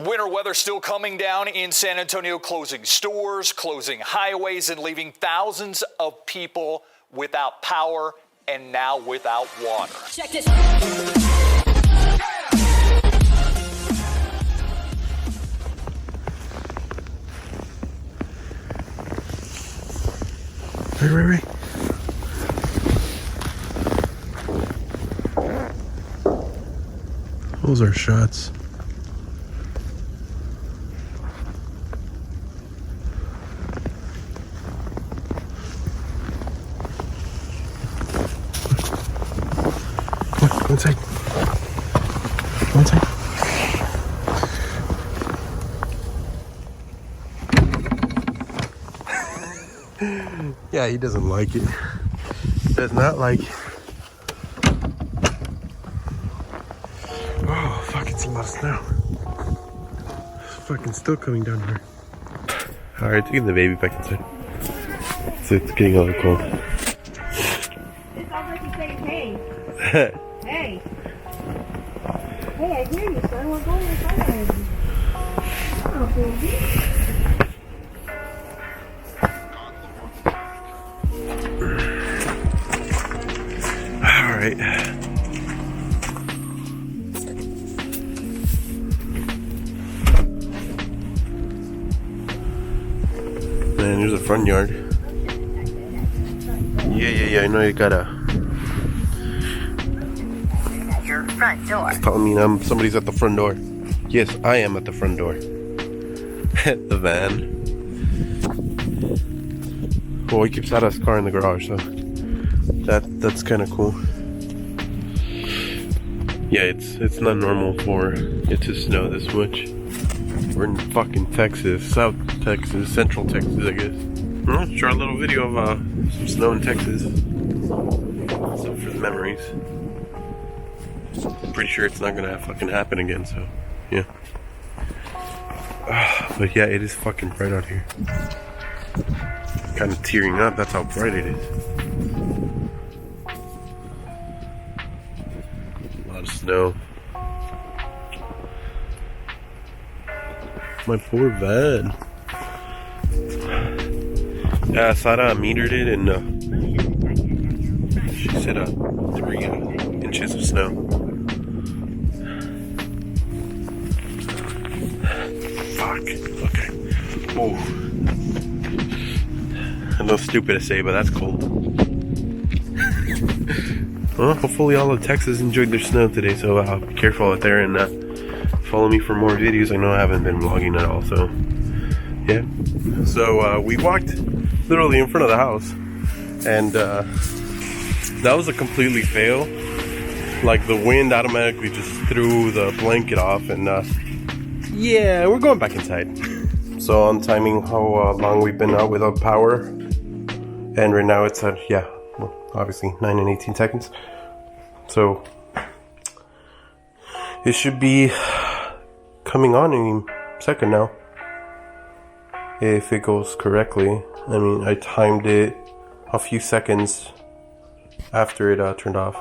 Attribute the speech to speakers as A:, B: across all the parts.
A: Winter weather still coming down in San Antonio, closing stores, closing highways, and leaving thousands of people without power and now without water.
B: Check this.
C: Right. Those are shots. Go inside. Go inside. Yeah, he doesn't like it. Does not like it. Oh, fuck, it's a lot of snow. It's fucking still coming down here. Alright, taking the baby back inside. So it's getting a little cold.
D: It sounds like he's saying, hey. Hey. Hey, I hear you, son. We're going inside. Oh, baby.
C: Alright. Man, there's a front yard. Yeah, I know you gotta.
D: Your front door.
C: Telling me somebody's at the front door. Yes, I am at the front door. The van. Well, he keeps out of his car in the garage, so that's kind of cool. Yeah, it's not normal for it to snow this much. We're in fucking Texas, South Texas, Central Texas, I guess. Well, let's try a little video of some snow in Texas. So for the memories. Pretty sure it's not gonna fucking happen again, so yeah. But yeah, it is fucking bright out here. Kind of tearing up, that's how bright it is. A lot of snow. My poor van. Yeah, Sarah metered it and she said 3 inches of snow. Fuck. Okay. Oh. I know stupid to say, but that's cold. Well, hopefully all of Texas enjoyed their snow today, so be careful out there and follow me for more videos. I know I haven't been vlogging at all, so yeah. So we walked literally in front of the house, and that was a completely fail. Like the wind automatically just threw the blanket off, and yeah, we're going back inside. So on timing how long we've been out without power, and right now it's at well, obviously 9 and 18 seconds. So it should be coming on any second now, if it goes correctly. I mean, I timed it a few seconds after it turned off.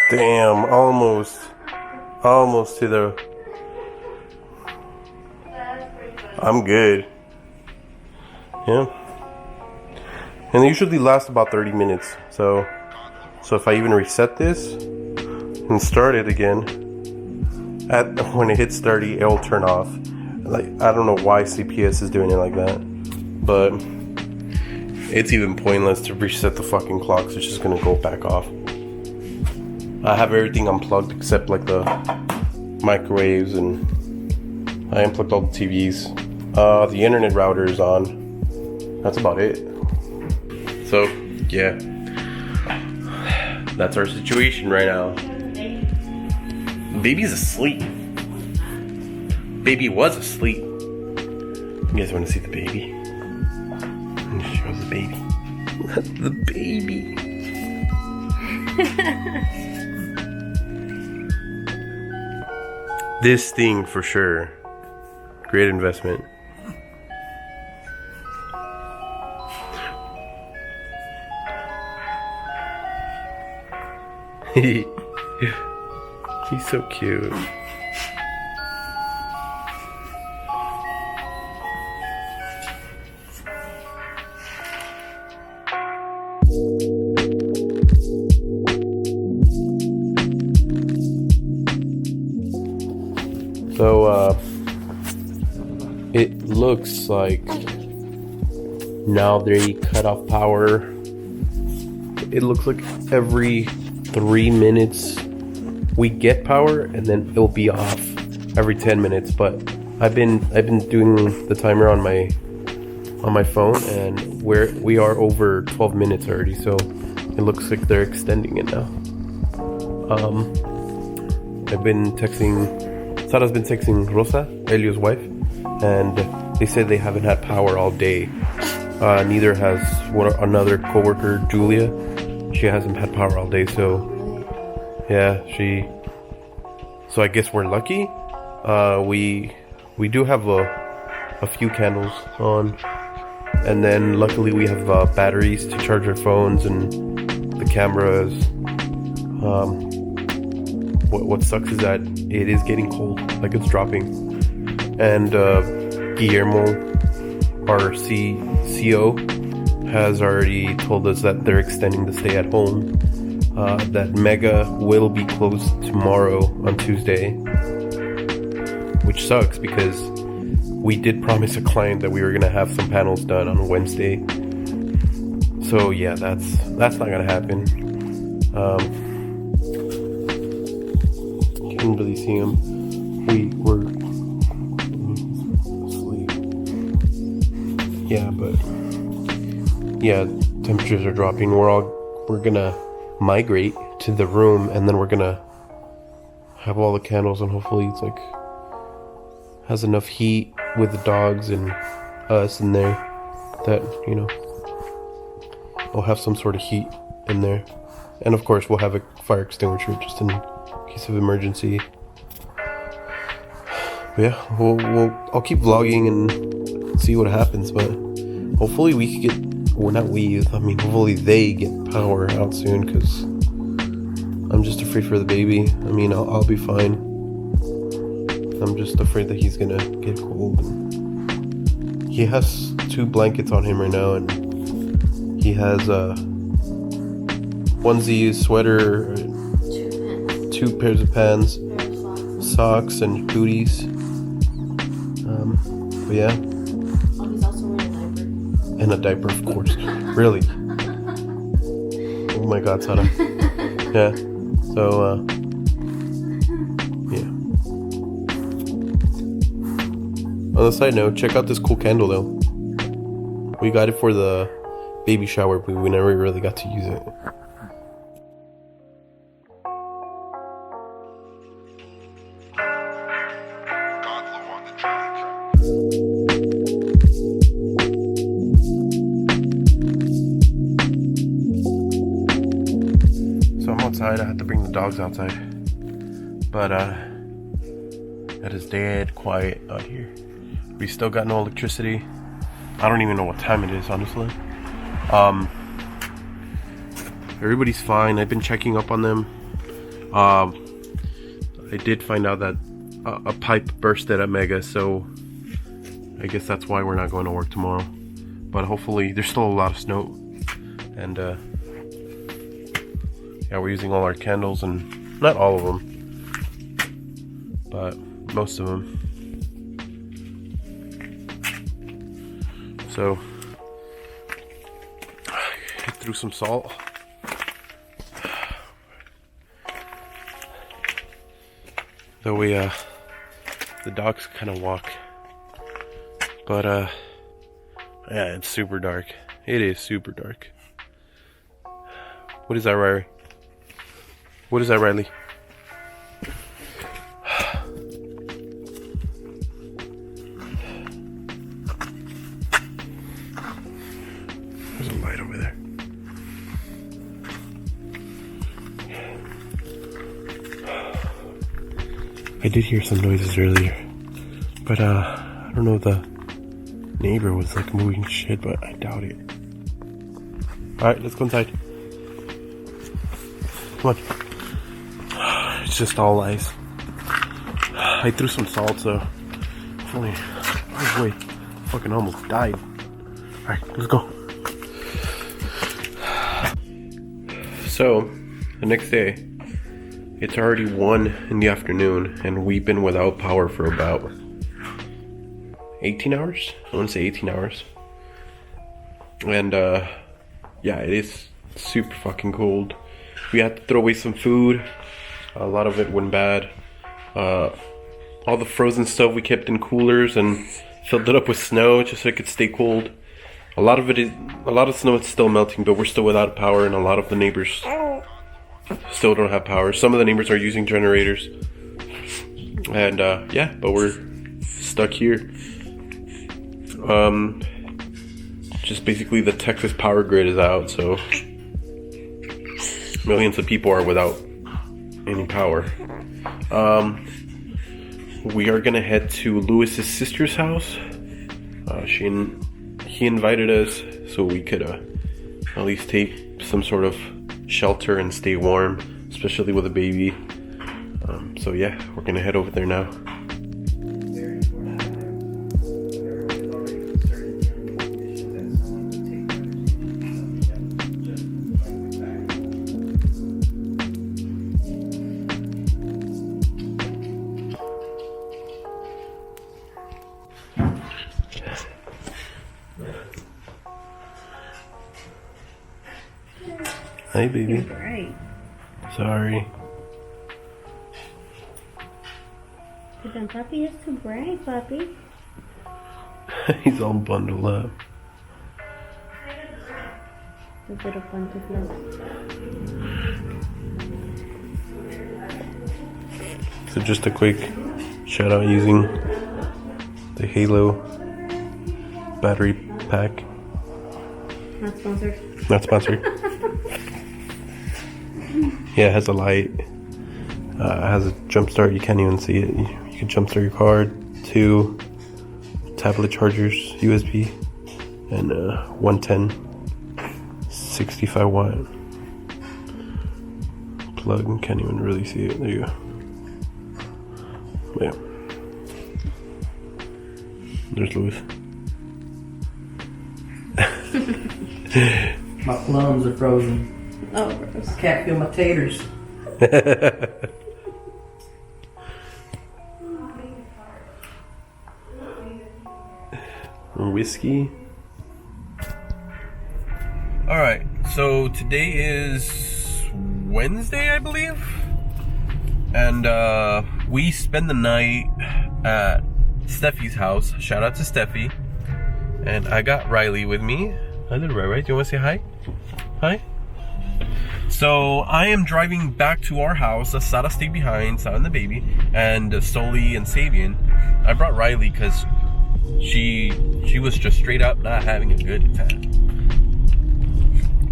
C: Damn, almost to the. I'm good. Yeah. And they usually last about 30 minutes. So if I even reset this and start it again, when it hits 30, it'll turn off. Like, I don't know why CPS is doing it like that, but it's even pointless to reset the fucking clock. So it's just gonna go back off. I have everything unplugged except like the microwaves, and I unplugged all the TVs. The internet router is on. That's about it. So yeah, that's our situation right now. Baby's asleep. Baby was asleep. You guys want to see the baby? Show the baby. The baby. This thing for sure. Great investment. He's so cute. So, it looks like now they cut off power. It looks like every 3 minutes we get power, and then it'll be off every 10 minutes. But I've been doing the timer on my phone, and we are over 12 minutes already. So it looks like they're extending it now. I've been texting. Sara's been texting Rosa, Elio's wife, and they said they haven't had power all day. Neither has another coworker, Julia. She hasn't had power all day, so yeah, so I guess we're lucky. We do have a few candles on, and then luckily we have batteries to charge our phones and the cameras. What sucks is that it is getting cold, like it's dropping, and Guillermo, our CO, has already told us that they're extending the stay at home. That Mega will be closed tomorrow on Tuesday, which sucks because we did promise a client that we were gonna have some panels done on Wednesday. So yeah, that's not gonna happen. Can't really see him. We're asleep. Yeah, but yeah, temperatures are dropping. We're gonna migrate to the room, and then we're gonna have all the candles, and hopefully it's like has enough heat with the dogs and us in there that, you know, we'll have some sort of heat in there. And of course we'll have a fire extinguisher just in case of emergency. But yeah, I'll keep vlogging and see what happens, but hopefully we could get, well, not we, I mean hopefully they get power out soon, because I'm just afraid for the baby. I mean, I'll be fine. I'm just afraid that he's gonna get cold. He has 2 blankets on him right now, and he has a onesie, sweater, 2 pairs of pants, socks, and booties. But yeah.
B: Oh, he's also wearing a diaper.
C: And a diaper, of course. Really? Oh my God, Sana. Yeah. So, yeah. On the side note, check out this cool candle though. We got it for the baby shower, but we never really got to use it. So I'm outside. I had to bring the dogs outside, but it is dead quiet out here. We still got no electricity. I don't even know what time it is, honestly. Everybody's fine. I've been checking up on them. I did find out that a pipe bursted at Mega, so I guess that's why we're not going to work tomorrow. But hopefully, there's still a lot of snow, and yeah, we're using all our candles, and not all of them, but most of them. So I threw some salt. Though we the dogs kind of walk, but yeah, it's super dark. It is super dark. What is that, Riley? What is that, Riley? There's a light over there. I did hear some noises earlier, but I don't know if the neighbor was like moving shit, but I doubt it. Alright, let's go inside. Come on. It's just all ice. I threw some salt, so only way fucking almost died. Alright, let's go. So, the next day, it's already 1 in the afternoon, and we've been without power for about 18 hours? I want to say 18 hours. And, yeah, it is super fucking cold. We had to throw away some food. A lot of it went bad. All the frozen stuff we kept in coolers and filled it up with snow just so it could stay cold. A lot of snow is still melting, but we're still without power, and a lot of the neighbors still don't have power. Some of the neighbors are using generators. And, yeah, but we're stuck here. Just basically the Texas power grid is out, so millions of people are without any power. We are gonna head to Lewis's sister's house. He invited us so we could at least take some sort of shelter and stay warm, especially with a baby. So yeah, we're gonna head over there now. Hey, baby.
D: Right.
C: Sorry.
D: But then puppy is too bright, puppy.
C: He's all bundled up.
D: A bit of fun to float.
C: So just a quick shout out using the Halo battery pack.
D: Not sponsored.
C: Not sponsored. Yeah, it has a light. It has a jump start. You can't even see it. You can jump start your car. 2 tablet chargers, USB, and 110 65 watt plug. You can't even really see it. There you go. Yeah. There's Lewis.
E: My plums are frozen.
D: Oh, gross.
E: I can't feel my taters.
C: Whiskey. Alright, so today is Wednesday, I believe. And we spend the night at Steffi's house. Shout out to Steffi. And I got Riley with me. Hi, little Riley. Do you want to say hi? Hi. So I am driving back to our house. Sara stayed behind, Sara and the baby, and Stoli and Sabian. I brought Riley because she was just straight up not having a good time.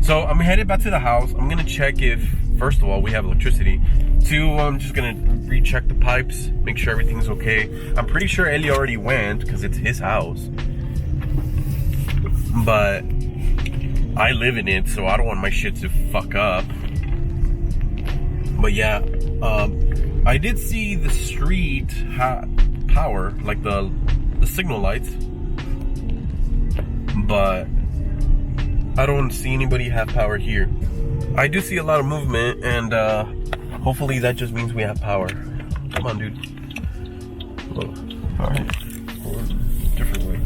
C: So I'm headed back to the house. I'm gonna check if, first of all, we have electricity. 2, I'm just gonna recheck the pipes, make sure everything's okay. I'm pretty sure Eli already went because it's his house, but I live in it, so I don't want my shit to fuck up. But yeah, I did see the street power, like the signal lights, but I don't see anybody have power here. I do see a lot of movement, and hopefully that just means we have power. Come on, dude. Alright. Different way.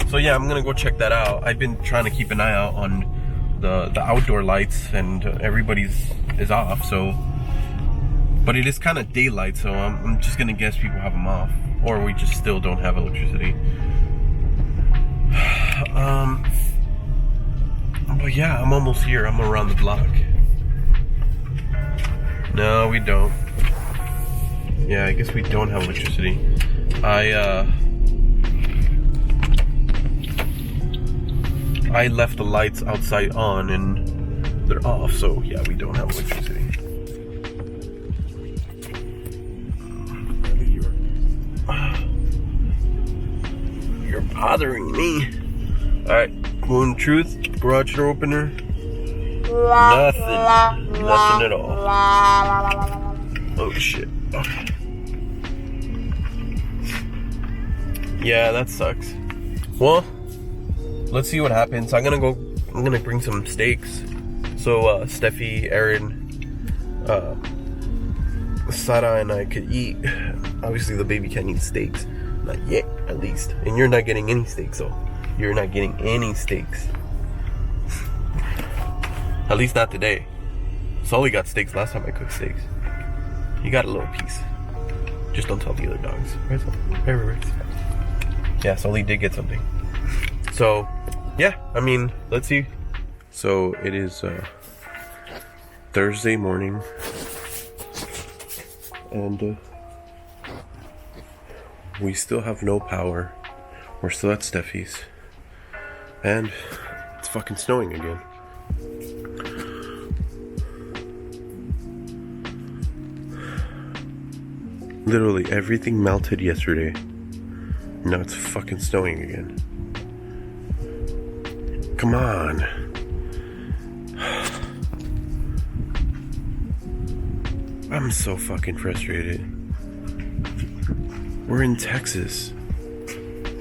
C: So yeah, I'm gonna go check that out. I've been trying to keep an eye out on the outdoor lights, and everybody's is off, so, but it is kind of daylight, so I'm just gonna guess people have them off, or we just still don't have electricity. But yeah, I'm almost here. I'm around the block. No, we don't. Yeah, I guess we don't have electricity. I left the lights outside on and they're off, so yeah, we don't have electricity. You're bothering me. Alright, Moon Truth, garage door opener. Nothing at all. Oh shit. Okay. Yeah, that sucks. Well, let's see what happens. I'm gonna bring some steaks. So Steffi, Aaron, Sarah and I could eat. Obviously the baby can't eat steaks. Not yet, at least. And you're not getting any steaks, so you're not getting any steaks. At least not today. Sully got steaks last time I cooked steaks. He got a little piece. Just don't tell the other dogs. Right, Sully? Right. Yeah, Sully did get something. So, yeah, I mean, let's see. So, it is Thursday morning. And we still have no power. We're still at Steffi's. And it's fucking snowing again. Literally everything melted yesterday. Now it's fucking snowing again. Come on. I'm so fucking frustrated. We're in Texas.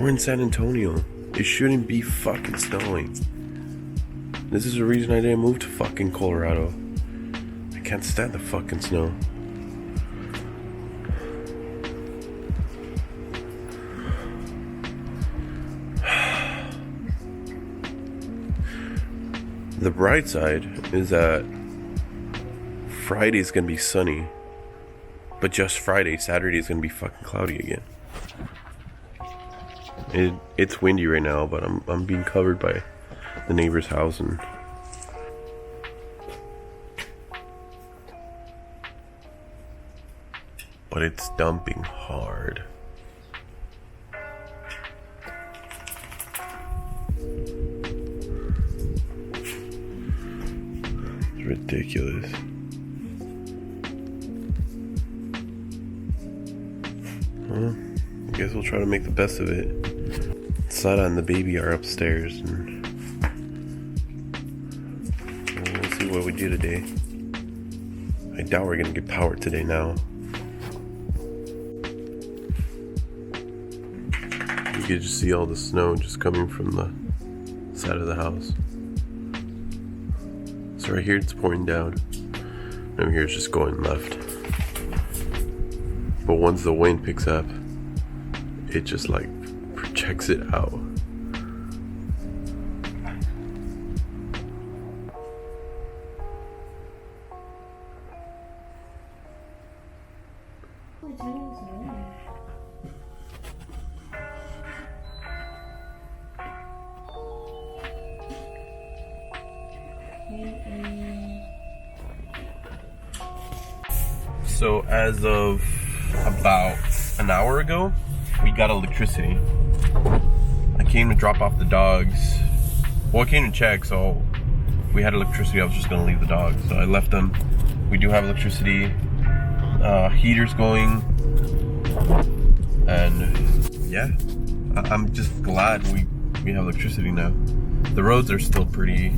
C: We're in San Antonio. It shouldn't be fucking snowing. This is the reason I didn't move to fucking Colorado. I can't stand the fucking snow. The bright side is that Friday's gonna be sunny, but just Friday. Saturday's gonna be fucking cloudy again. It's windy right now, but I'm being covered by the neighbor's house, and but it's dumping hard. It's ridiculous. Well, I guess we'll try to make the best of it. Sada and the baby are upstairs, and we'll see what we do today. I doubt we're gonna get power today now. You can just see all the snow just coming from the side of the house. So right here it's pouring down. Over here it's just going left. But once the wind picks up, it just like projects it out. So as of about an hour ago, we got electricity. I came to drop off the dogs. Well, I came to check, so we had electricity. I was just gonna leave the dogs, so I left them. We do have electricity. Heater's going, and yeah, I'm just glad we have electricity now. The roads are still pretty.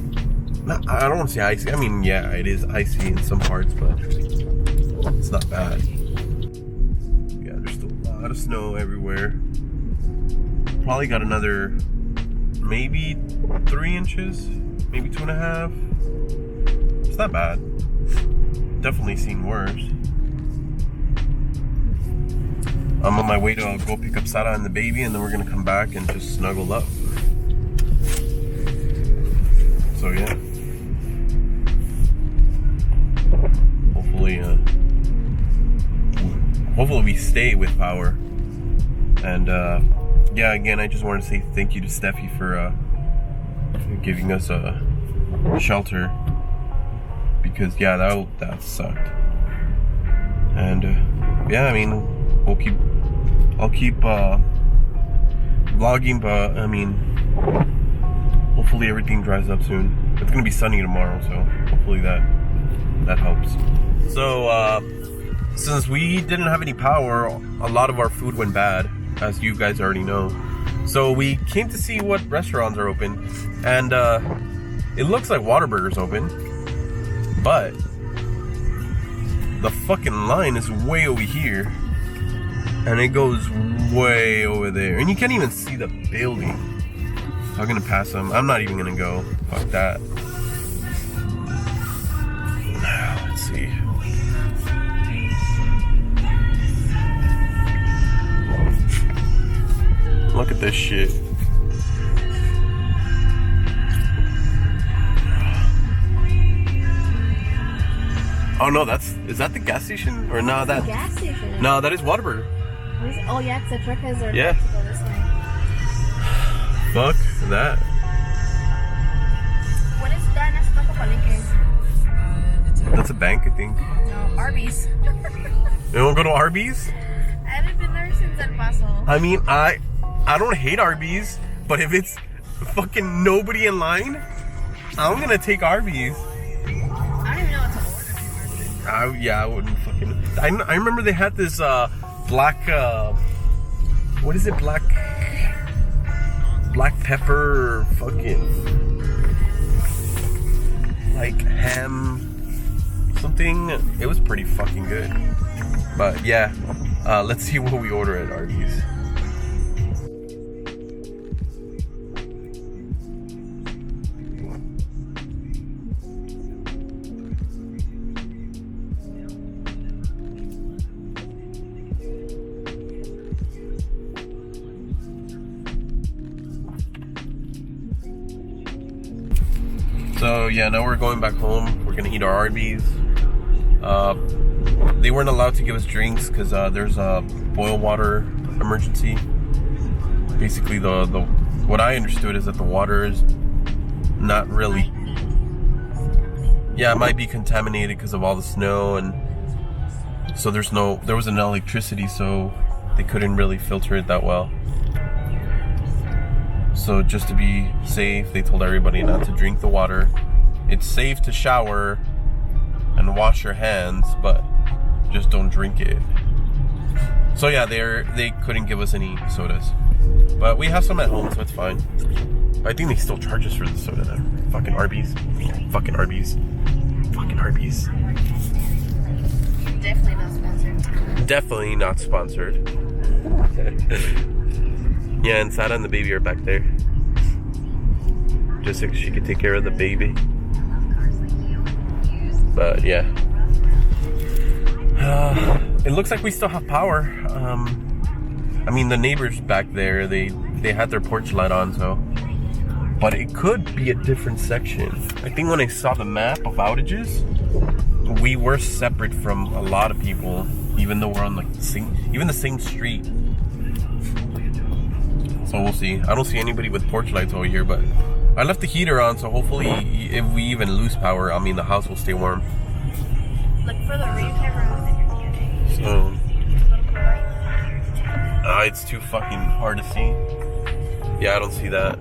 C: I don't want to say icy. I mean, yeah, it is icy in some parts, but it's not bad. Yeah, there's still a lot of snow everywhere. Probably got another maybe 3 inches, maybe 2.5. It's not bad. Definitely seen worse. I'm on my way to go pick up Sarah and the baby, and then we're gonna come back and just snuggle up. So yeah. Hopefully we stay with power. And yeah, again, I just want to say thank you to Steffi for giving us a shelter, because yeah, that sucked. And yeah, I mean, I'll keep vlogging, but I mean, hopefully everything dries up soon. It's gonna be sunny tomorrow, so hopefully that helps. So since we didn't have any power, a lot of our food went bad, as you guys already know. So we came to see what restaurants are open, and it looks like Whataburger's open. But the fucking line is way over here. And it goes way over there. And you can't even see the building. I'm gonna pass them. I'm not even gonna go. Fuck that. Let's see. Look at this shit. Oh no, is that the gas station? Or no, that
B: Gas station.
C: no, that is Waterbury.
B: Oh yeah, it's the truckers are
C: Yeah.
B: about to go this way.
C: Fuck that.
B: What is that? That's Taco Palenque.
C: That's a bank, I think.
B: No, Arby's.
C: You wanna go to Arby's?
B: I haven't been there since El Paso.
C: I mean, I don't hate Arby's, but if it's fucking nobody in line, I'm gonna take Arby's.
B: I don't even know what to order from Arby's.
C: Yeah, I wouldn't fucking. I remember they had this black. What is it? Black pepper, fucking like ham, something. It was pretty fucking good. But yeah, let's see what we order at Arby's. So yeah, now we're going back home. We're gonna eat our Arby's. They weren't allowed to give us drinks because there's a boil water emergency. Basically, the what I understood is that the water is not really. Yeah, it might be contaminated because of all the snow, and so there wasn't electricity, so they couldn't really filter it that well. So just to be safe, they told everybody not to drink the water. It's safe to shower and wash your hands, but just don't drink it. So yeah, they couldn't give us any sodas. But we have some at home, so it's fine. I think they still charge us for the soda now. Fucking Arby's. Fucking Arby's. Fucking Arby's.
B: Definitely not sponsored.
C: Definitely not sponsored. Yeah, and Sada and the baby are back there. Just so she could take care of the baby. But yeah. It looks like we still have power. I mean, the neighbors back there, they had their porch light on, so. But it could be a different section. I think when I saw the map of outages, we were separate from a lot of people, even though we're on like the same street. So we'll see. I don't see anybody with porch lights over here, but I left the heater on, so hopefully if we even lose power, I mean the house will stay warm.
B: Look further, you can't remove it.
C: So it's too fucking hard to see. Yeah, I don't see that.